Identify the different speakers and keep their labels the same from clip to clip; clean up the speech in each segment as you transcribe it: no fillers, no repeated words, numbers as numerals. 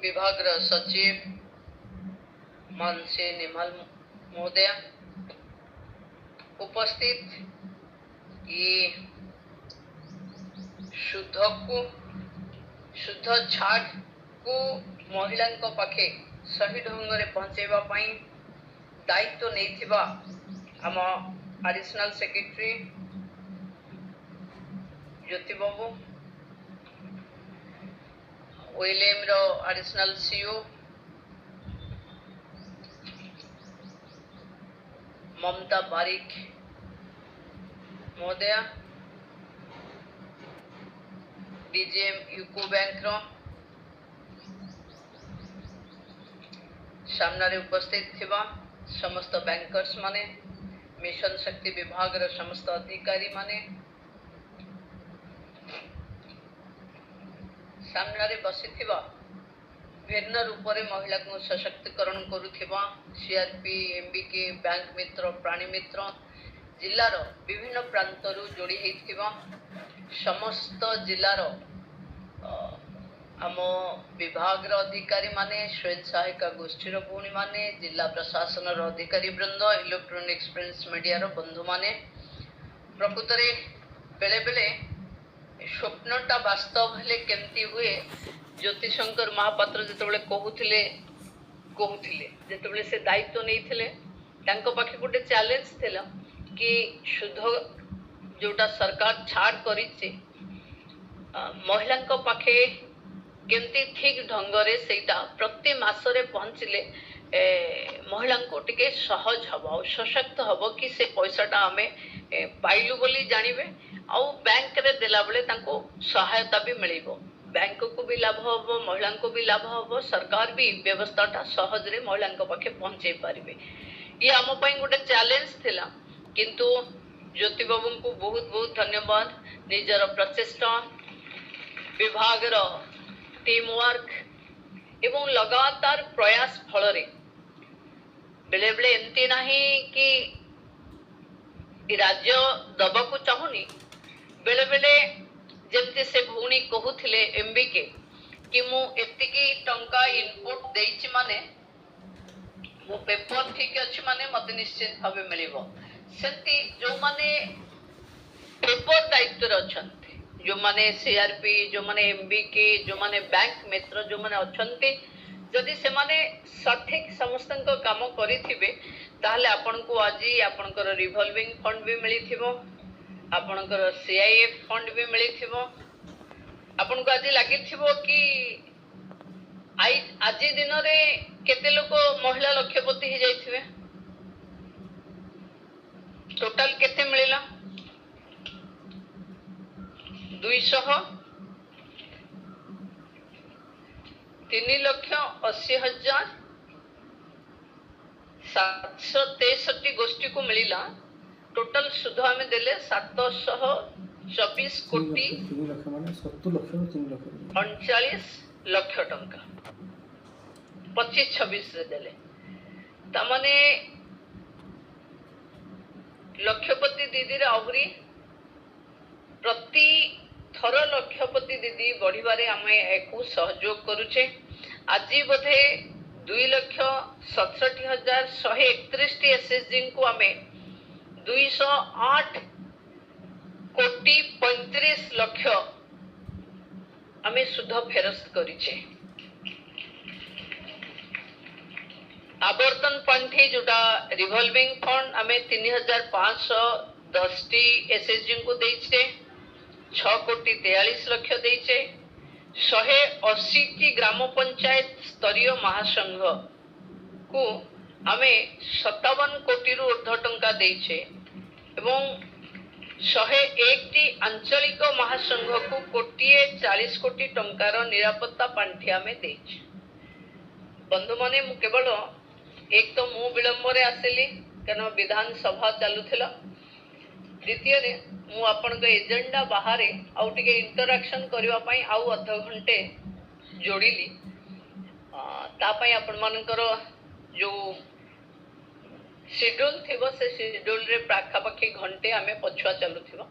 Speaker 1: विभाग सचिव मानसी निमल महोदय उपस्थित ये शुद्ध छाड़ को महिला पाखे सही ढंग से पहुंचेबा पई दायित्व नहीं आम एडिशनल सेक्रेटरी ज्योति बाबू ओएलएम रो एडिशनल सीओ ममता बारिक महोदया डीजीएम यूको बैंक रो सामने उपस्थित थिबा समस्त बैंकर्स माने मिशन शक्ति विभाग रो समस्त अधिकारी माने सामने बसी भिन्न रूप से महिला को सशक्तिकरण करुथिबा सीआरपी एमबीके बैंक मित्र प्राणी मित्र जिलार विभिन्न प्रांतरू जोड़ी होइथिबा समस्त जिलार आम विभाग अधिकारी माने स्वयं सहायिका गोष्ठी भौणी माने जिला प्रशासन अधिकारी वृंद इलेक्ट्रोनिक्स प्रिंट मीडिया बंधु माने प्रकृत बेले बेले स्वप्नटा वास्तव हेले केमती हुए ज्योतिशंकर महापात्र जिते कहते जिते से दायित्व नहीं पाखे गोटे चैलेंज थिला कि शुद्ध जोटा सरकार छाड़ करी महिला पाखे केमती ठीक ढंग से प्रति मासरे पहुँचले महिला को टिके सहज हम और सशक्त हम कि से पैसाटा आम पाइलु बोली जानवे आउ बैंक रे देला बेले तांको सहायता भी मिलिबो बैंक को भी लाभ हम महिला को भी लाभ हम सरकार भी व्यवस्थाटा सहज रे महिला पाखे पहुंचे पारिबे ये आम पई गोटे चैलेंज थिला किंतु ज्योति बाबू को बहुत बहुत धन्यवाद निजर प्रचेष्टा विभाग रो टीम वर्क एवं लगातार प्रयास फल रे बेले बेले एमती नहीं कि राज्य दबाकू चाहूनी बेले बेले जमती से भौणी कहूथिले एमबीके कि मु एतिकी टंका इनपुट देइछि माने मो पेपर ठीक अछि माने मते निश्चित भाबे मिलिबो सेंती जो माने पेपर दायित्व अछंती जो माने सीआरपी जो माने एमबीके जो माने बैंक मित्र जो माने अछंती जदि से माने सठिक समस्तन को काम करिथिबे ताहले आपन को आजी आपनकर रिवॉल्विंग फंड भी मिलिथिबो आपनकर सीआईएफ फंड भी मिलिथिबो आपन को आज लागिथिबो कि आज दिन रे केते लोक महिला लक्षपति हो जाइथिबे टोटल केते मिलिला 3,80,763 गोष्ठी को मिलिला टोटल सुध आम देले 724 कोटी 39 लक्ष टंका 25-26 देले तमाने लक्षपति दीदी रे आहरी प्रति थर लक्षपति दीदी बढ़िबारे आमे एकु सहयोग करूचे आज बोधे 2,67,131 एसएसजी को आमे 208 कोटी 35 लक्ष आमे सुध फेरस्त करिचे आवर्तन पंथी जोटा रिवॉल्विंग फंड आमे 3,510 एसएसजी को देइछे 6 कोटी 43 लक्ष देइछे 180 ग्राम पंचायत स्तरीय महासंघ को आमे 57 कोटी रु ऊर्ध्व टंका देइछे एवं 101 आंचलिक महासंघ को 140 कोटी टंकार निरापत्ता पांठी आमे देइछे बंधु माने मु केवल एक तो मु विलंब रे आसिली कारण विधानसभा चालुथिला द्वितीय रे मु आपन को एजेंडा बाहरे आउ टिके इंटरैक्शन करबा पई आउ आधा घंटे जोड़िली ता पई आपन मानकर जो शेड्यूल थिबो से शेड्यूल रे पाखा पाखी घंटे आमे पछुआ चलुथिबो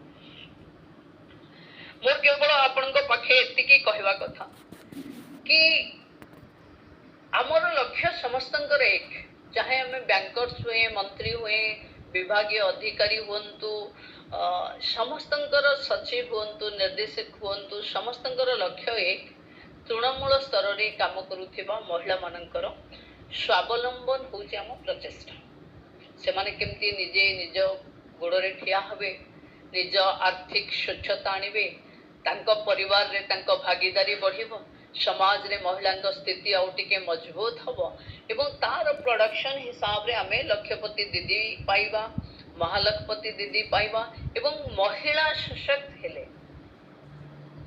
Speaker 1: मोर केवल आपन को पाखे एतिकी कहवा कथा कि लक्ष्य समस्तंकर एक, चाहे हमें बैंकर्स हुए, मंत्री हुए, विभागीय अधिकारी हुंतु, समस्तंकर सचिव हुंतु, निर्देशक हुंतु, समस्तंकर लक्ष्य एक, तृणमूल स्तर रे काम करुथिबा महिला मानकर स्वावलंबन होउछि आम प्रचेष्टा। से माने केमती निजे निज गोड़े ठिया हबे, निज आर्थिक स्वच्छता आनिबे, तांको परिवार रे तांको भागीदारी बढ़िबो, समाज रे महिला स्थिति आउ टिके मजबूत हबो एवं तार प्रोडक्शन हिसाब रे आमे लक्षपति दीदी पाइबा, महालक्षपति दीदी पाइबा एवं महिला सशक्त हेले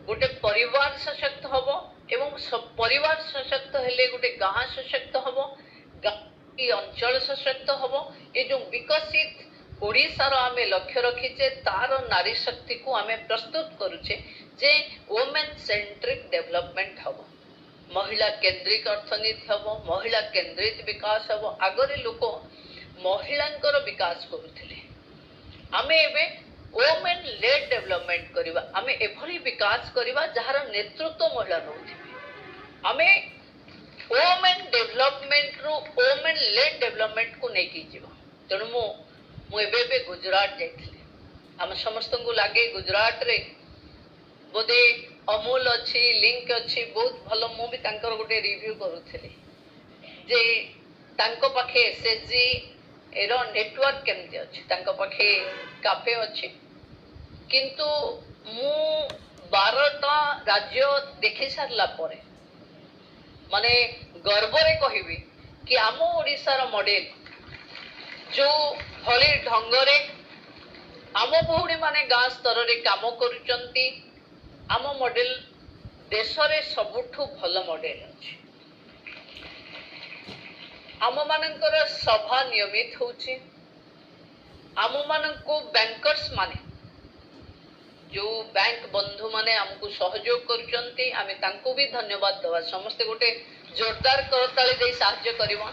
Speaker 1: गोटे परिवार सशक्त हबो एवं परिवार सशक्त हेले गोटे गाँ सशक्त हबो, गाँ अंचल सशक्त हबो। ये जो विकसित ओडिशार आमे लक्ष्य रखीचे तार नारी शक्ति को आमे प्रस्तुत करूचे जे वुमेन सेंट्रिक डेवलपमेंट हबो, महिला केंद्रित अर्थनीति हबो, महिला केंद्रित विकास हबो। आगरे लोक महिलांकर विकास करुथिले, आमे एबे वुमेन लेड डेवलपमेंट करिबा, आमे एभली विकास करिबा जहार नेतृत्व महिला नउथिबे। आमे वुमेन डेवलपमेंट रु वुमेन लेड डेवलपमेंट को नेकी जीवा। तेणु मु एबे गुजरात जाइथिले, आम समस्त को लागे गुजरात रे बोधे अमूल अच्छी लिंक अच्छी बहुत भल। मु भी तांकर गोटे रिव्यू करुथिले जे तांको पाखे एसएचजी रो नेटवर्क केमती अछि, तांको पाखे काफे अछि, किंतु मु 12टा राज्य देखि सारला परे माने गर्वरे कहिबी कि आम ओडिशार मॉडल जो भली ढंगरे आम भौणी माने गाँ स्तर रे काम करुचंती, आम मॉडल देश रे सबुठु भल मॉडल अछि। आम मानकर सभा नियमित होउछि, आम मानको बैंकर्स माने जो बैंक बंधु माने हमको सहयोग करुचंती, आमे तांको भी धन्यवाद दवा। समस्त गोटे जोरदार करताली दे साहाय्य करबा।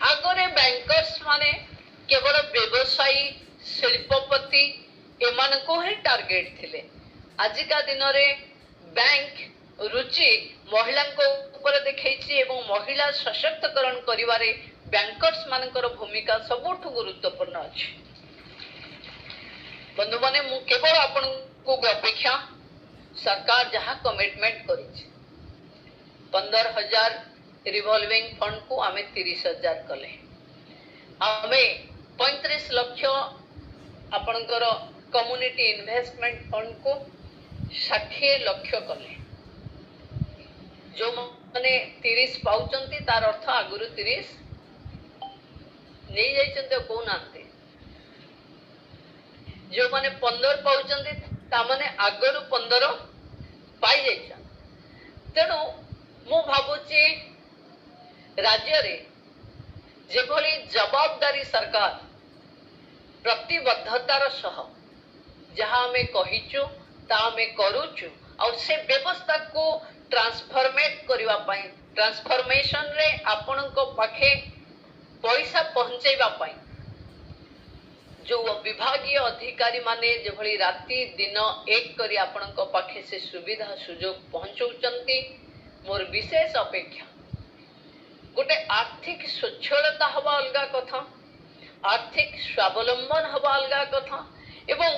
Speaker 1: आगरे बैंकर्स माने केवल व्यवसायी शिल्पपति एमानको ही टार्गेट थिले। आजिका दिन रे बैंक रुचि महिला ऊपर देखैछि एवं महिला सशक्तकरण करिवारे बैंकर्स मानकर भूमिका सबुठु गुरुत्वपूर्ण अछि। बंधु माने मु केवल आपण को अपेक्षा सरकार जहाँ कमिटमेंट करिछि 15,000 रिवॉल्विंग फंड को आमे 30,000 कले, आमे 35 लाख आपणकर कम्युनिटी इन्वेस्टमेंट फंड को 60 लाख कले। जो माने 30 पाउचंती तार अर्थ आगुरु 30 नहीं जाइचंते को नाते, जो माने 15 पाउचंती ता माने आगरु 15 पाई जाइछन। तेणु मु भाबुची राज्य रे जेभली जवाबदारी सरकार प्रतिबद्धतार सह जहाँ हमें कहिचु ता हमें करूचु और से व्यवस्था को ट्रांसफॉर्मेट करिवा पाई, ट्रांसफॉर्मेशन रे आपन को पाखे पैसा पहुंचेबा पाई जो विभागीय अधिकारी माने जेभली राति दिन एक करी आपन को पाखे से सुविधा सुजोग पहुंचौचंती। मोर विशेष अपेक्षा गोटे आर्थिक स्वच्छलता हवा अलगा कथा, आर्थिक स्वावलंबन हवा अलगा कथा एवं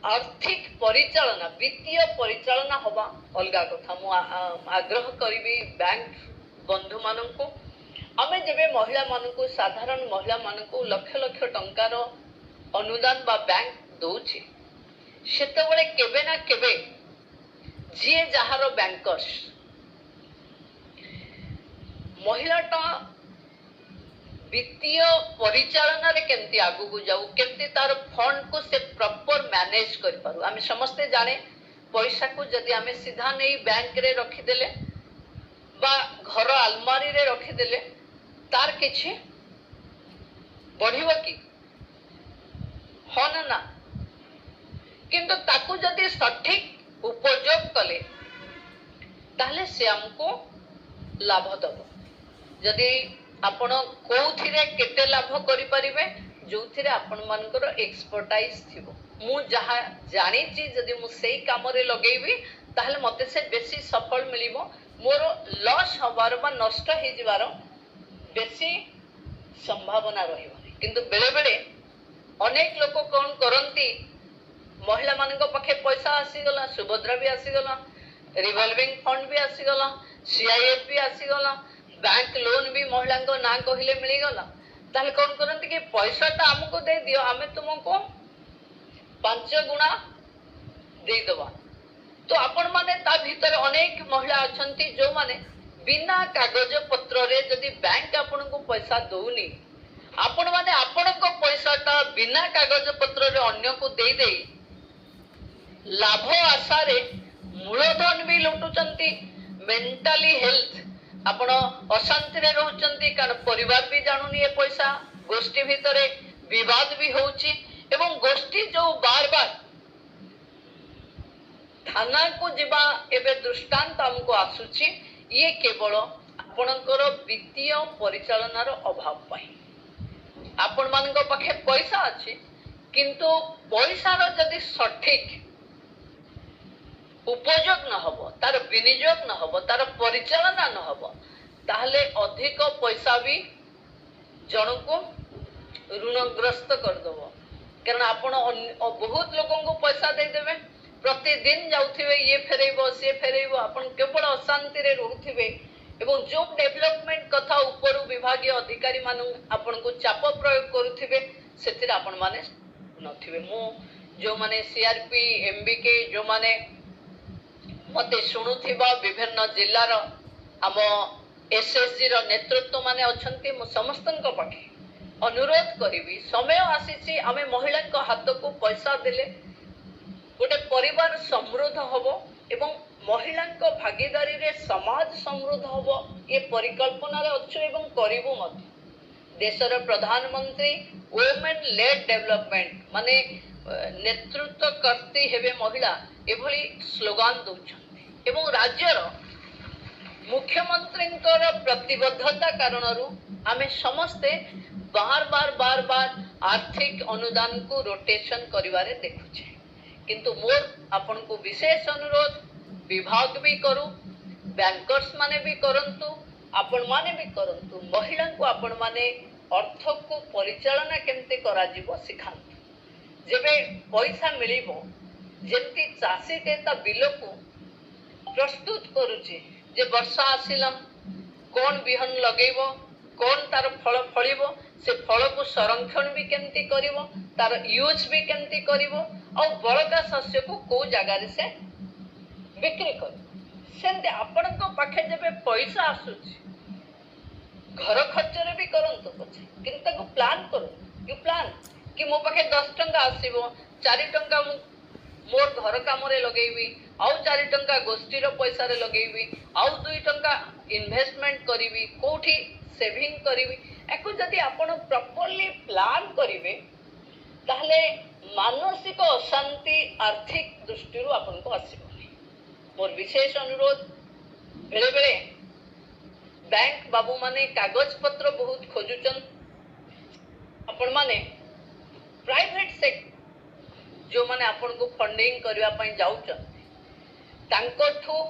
Speaker 1: आर्थिक परिचालना वित्तीय परिचालना हवा अलगा कथा। मु आग्रह करिबी बैंक बंधु माननको आमे जेबे महिला माननको साधारण महिला माननको लक्ष लक्ष टंकार अनुदान बा बैंक दउछि सेतेबेले केबे ना केबे जे जहार बैंकर्स महिलाटा वित्तीय परिचालन रे केमती आगु को जाऊ, केमती तार फंड को से प्रॉपर मैनेज कर पारू। आमे समस्ते जाने पैसा को जदि आमे सीधा नहीं बैंक रे रखी देले बा घर अलमारी रे रखी देले तार किछि बढ़िबो की हन ना, किंतु ताकू जदि सठिक उपयोग कले ताहले से हमको लाभ दबो। जदि आपण कोउथिरे केते लाभ करि परिबे जोथिरे आपण मानकर एक्सपर्टाइज थिबो। मु जहा जानि छि जदि मु सेही काम रे लगेबी ताहले मते से बेसी सफल मिलिबो, मोर लॉस हबार बा नष्ट हे जिवार बेसी संभावना रहिबनी किंतु बेले बेले अनेक लोक कौन करती महिला मानक पाखे पैसा आसीगला सुभद्रा भी आसीगला रिवॉल्विंग फंड भी आसीगला सीआईएफ भी आसीगला बैंक लोन भी महिला ना कहले मिलगला ताले कौन करती कि पैसाटा आमको दे दियो आमे तुमको 5 गुणा देदबा तो आपण माने ता भीतर अनेक महिला अछंती जो माने बिना कागज पत्र रे जदि बैंक आपन को पैसा दउनी आपण माने आपण को पैसाटा बिना कागज पत्र रे अन्य को दे दे लाभ आशा रे मूलधन भी लुटुचंती मेंटली हेल्थ आपण अशांति रे रहउचंती कारण परिवार भी जानुनी ए पैसा गोष्ठी भीतरे विवाद भी होउची एवं गोष्ठी जो बार बार थाना को जिबा एबे दृष्टांत हमको आसुची ये केवल आपणकर वित्तीय परिचालनार अभाव पाई आपण मानक पाखे पैसा अछि किंतु पैसार जदि सठिक उपयोग न हबो तार विनियोग न हबो तार परिचालना न हबो ताहले अधिक पैसा भी जनको ऋणग्रस्त कर दबो कारण आपण बहुत लोगों को पैसा दे देबे प्रतिदिन जाउथिबे ये फेरेबो से फेरेबो आपण केवल अशांति रे रहउथिबे एवं जो डेवलपमेंट कथा ऊपर विभागीय अधिकारी मान आपण को चाप प्रयोग करूथिबे सेतिर आपण माने नथिबे मु जो माने सीआरपी एमबीके जो माने मते शुणुथिबा विभिन्न जिल्लार आम एसएसजी रो नेतृत्व माने अछंती मु समस्तन को पाखे अनुरोध करिवि समय आसीची आमे महिला को हाथ को पैसा देले गोटे परिवार समृद्ध हबो एवं महिला को भागीदारी रे समाज समृद्ध हबो ये परिकल्पना रे अच्छु एवं करिवु मत देशर प्रधानमंत्री वुमेन लेड डेवलपमेंट माने नेतृत्व करती हेबे महिला एभली स्लोगान दउछन एवं राज्यर मुख्यमंत्री प्रतिबद्धता कारणरू आमे समस्ते बार बार आर्थिक अनुदान को रोटेशन करिवारे देखुछे किंतु मोर आपन को विशेष अनुरोध विभाग भी करू बैंकर्स माने भी करंतु आपण माने भी करंतु महिला को आपण माने अर्थ को परिचालना केमते करा जीवो सिखांतु जेबे पैसा मिलिबो जेंती चासी ता बिल को प्रस्तुत करूची जे वर्षा आसिला कौन बिहन लगेबो कौन तार फल फलिबो से फल को संरक्षण भी केमती करिवो तार यूज भी केमती करिवो और बड़का शस्य को जगह से बिक्री कर सेंते आपण को पाखे जेबे पैसा आसुची घर खर्च रे भी करंतो पछे किंतु ताको प्लान करो यू प्लान कि मो पाखे 10 टंका आसीबो 4 टंका मोर घर काम रे लगेबी आउ 4 टंका गोष्ठी रो पैसा रे लगेबी आउ 2 टंका इन्वेस्टमेंट करिवि कोठी सेविंग करिवि एको जदि आपण प्रॉपर्ली प्लान करिवे ताहले मानसिक अशांति आर्थिक दृष्टि आपण को आसीबनी मोर विशेष अनुरोध बेले बेले बैंक बाबू माने कागज पत्र बहुत खोजुचन आपण माने प्राइवेट सेक्टर जो माने आपण को फंडिंग करबा पई जाउचन तांकोठू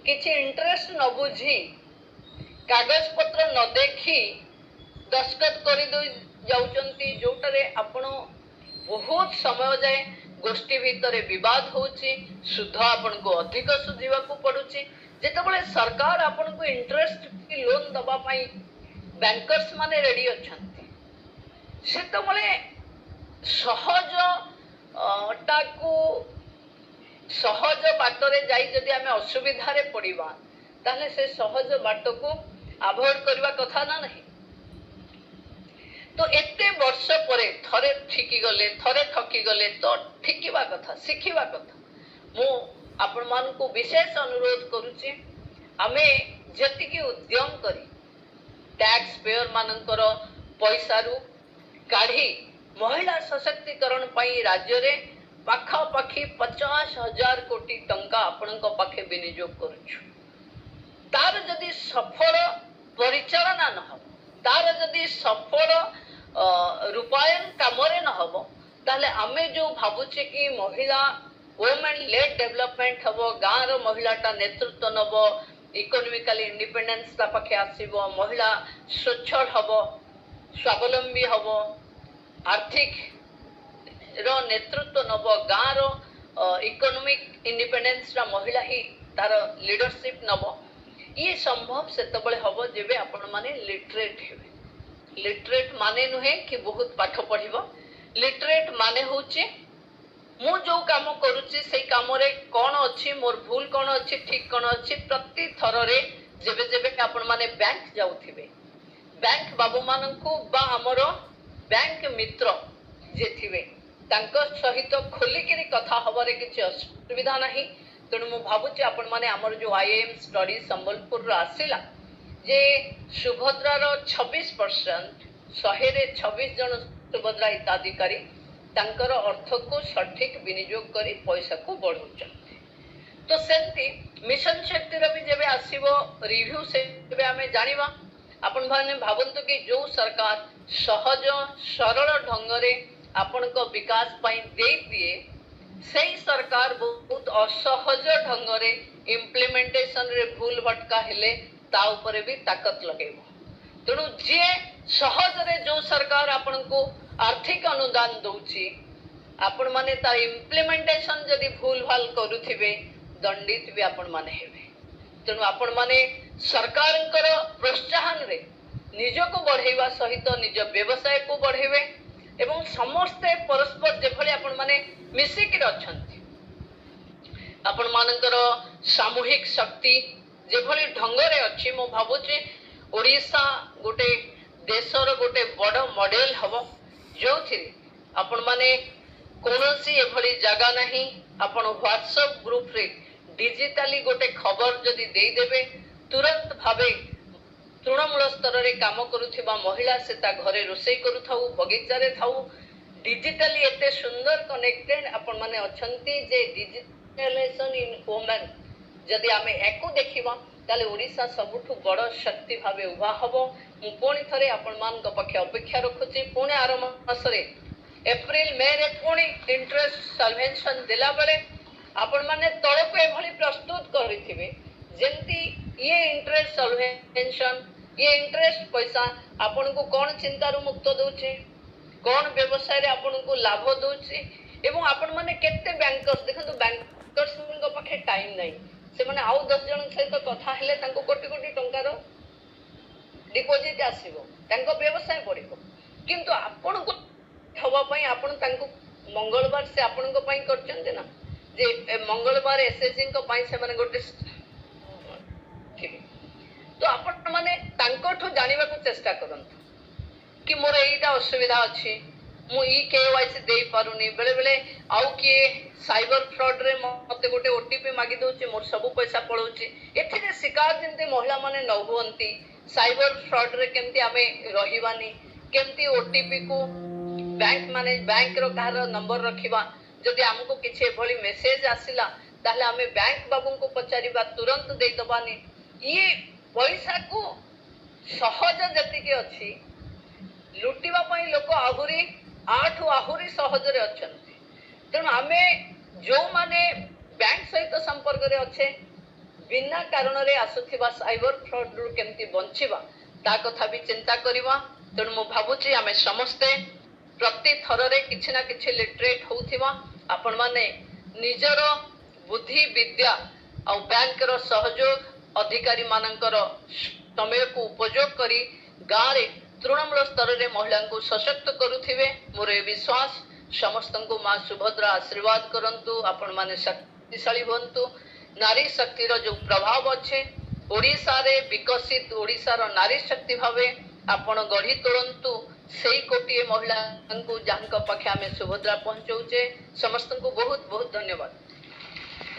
Speaker 1: किछि इंटरेस्ट न बुझी कागज पत्र न देखी दस्खत करि दो जाउचंती जोटरे आपण बहुत समय जाए गोष्ठी भितर विवाद होची सुध आपण को अधिक सुझीवा को पडुची जेतेबेले सरकार आपण को इंटरेस्ट की लोन दबा पई बैंकर्स माने रेडी अछंती सेतेबेले सहज टाकू सहज बाटरे जाई जदि आमे असुविधा रे पड़िबा ताले से सहज बाट को अवॉइड करबा कथा ना नहीं तो एते वर्ष परे थरे ठिकी गले थरे ठकी गले तो ठिकीबा कथा सिखिबा कथा मु आपण मान को विशेष अनुरोध करूची आमे जति की उद्यम करी टैक्स पेयर मानकर पैसा रु काढी महिला सशक्तिकरण पई राज्य रे पाखा पाखी 50,000 कोटी टंका आपण को पाखे विनियोग करूछु तार जदि सफल परिचालना न हो तार जदि सफल रूपायन कामरे न हो ताले आमे जो भाबुचे कि महिला वुमेन लेड डेवलपमेंट हबो गाँव रो महिलाटा नेतृत्व नबो इकोनॉमिकली इंडिपेंडेंस ता पाखे आसीबो महिला स्वच्छल हबो स्वावलंबी हबो आर्थिक रो नेतृत्व नब गाँव रो इकोनॉमिक इंडिपेंडेंस रा महिला ही तार लीडरशिप नब ये संभव सेतबळे हबो जेबे आपण माने लिटरेट हेबे लिटरेट माने नुहे कि बहुत पाठ पढ़िबो लिटरेट माने होचे मु जो काम करूची से काम रे कोन अछि मोर भूल कोन अछि ठीक कोन अछि प्रति थर रे जेबे जेबे आपण माने बैंक जाउथिबे बैंक बाबू माननकु बा हमरो बैंक मित्र जे थिबे तांको सहित खोलिकिरी कथा हबरे किछि असुविधा नाही तेणु मु भाबुची आपण माने हमर जो आईएम स्टडी संबलपुर रो आसिला जे सुभद्रार 26% 100 रे 26 जन सुभद्रा हिताधिकारी तांकर अर्थ को सठिक विनियोग करी पैसा को बढ़ौचंती तो सेंती मिशन शक्ति रो भी जेबे आसीबो रिव्यू से जेबे हमें जानिबा आपण माने भाबंतु कि जो सरकार सहज सरल ढंग रे आपण को विकास पई दे दिए सही सरकार बहुत असहज ढंग रे इम्प्लीमेंटेशन रे भूल भटका हेले ता ऊपर भी ताकत लगेबो तेणु जे सहज रे जो सरकार आपण को आर्थिक अनुदान दउची आपण माने तार इम्प्लीमेंटेशन जदि भूल भाल करूथिबे दंडित भी आपण माने हेबे तेणु आपण माने सरकारंकर प्रोत्साहन रे निजको बढ़ेवा सहित निज व्यवसाय को बढ़ेबे एवं समस्ते परस्पर जेभली आपण माने मिसिक अछंती आपण मानकर सामूहिक शक्ति जेभली ढंगरे अछि मो भाबुचे ओडिसा गोटे देशर गोटे बड़ मॉडल हबो जोथि आपण माने कोनोसी एभली जगह नहीं आपण व्हाट्सएप ग्रुप रे डिजिटली गोटे खबर जदि दे देबे तुरंत भावे तृणमूल स्तर रे काम करुथिबा महिला से ता घरे रोसई करूथाउ बगीचा रे थाउ डिजिटली एते सुंदर कनेक्टेड आपण माने अछंती जे डिजिटलाइजेशन इन वुमेन जदि आमे एको देखिबा ताले ओडिसा सबुठु बड़ शक्ति भावे उभा हबो मु पुणी थरे आपण मान को पक्ष अपेक्षा रखुची पुणे आर मासरे एप्रिल मे रे पुणी इंटरेस्ट सल्वेंशन दिला बेले आपण माने तळको एभली प्रस्तुत करिथिबे जेंती ये इंटरेस्ट सल्वेंशन ये इंटरेस्ट पैसा आपण को कोन चिंता रु मुक्त दोचे कोन व्यवसाय रे आपण को लाभ दोचे एवं आपण माने केते बैंकर्स देखंतु बैंकर्स को पखे टाइम नाही से माने आउ 10 जन सहित कथा हेले तांको कोटी कोटी टंकार डिपॉजिट आसीबो तांको व्यवसाय पड़िबो किंतु आपण को हवा पई आपण तांको मंगलवार से आपण को पई करचंते ना जे मंगलवार एसएसजी को पई से माने गोटे तो आपण माने तांकोठो जानिबा को चेष्टा करंतु कि मोर एटा असुविधा अछि मु ई केवाईसी देई पारुनी बेले बेले आउ कि साइबर फ्रॉड रे मते गोटे ओटीपी मागी दोची मोर सब पैसा पळौची एथिरे शिकार जिंते महिला माने न होंती साइबर फ्रॉड रे केमती आमे रहिबानी केमती ओटीपी को बैंक रो कार नंबर रखिबा जदि हमको किछि भली मेसेज आसिला ताहले आमे बैंक बाबू को पचारिबा तुरंत देई दबानी ये पैसा को सहज जतिके अछि लुटिबा पई लोक आहुरी आठु आहुरी सहज रे अछंती तेणु आमे जो माने बैंक सहित संपर्क रे अच्छे बिना कारण रे आसुथिबा साइबर फ्रॉड रु केमती बंचिबा ता कथा भी चिंता करिबा तेणु मु भाबुची आमे समस्ते प्रति थर रे किछि ना किछि लिटरेट होउथिबा आपण माने निजर बुद्धि विद्या आ बैंक रो सहयोग अधिकारी मानकर समय को उपयोग करी गाँव रे तृणमूल स्तर रे महिला को सशक्त करुथिबे मोर विश्वास समस्त को मां सुभद्रा आशीर्वाद करंतु आपण माने शक्तिशाली बनतु नारी शक्ति रो जो प्रभाव अच्छे ओडिसा रे विकसित ओडिसा रो नारी शक्ति भावे आपण गढ़ी तोड़ंतु सेई कोटिए महिला को जांक पखे आमे सुभद्रा पहुंचौचे समस्त को बहुत बहुत धन्यवाद।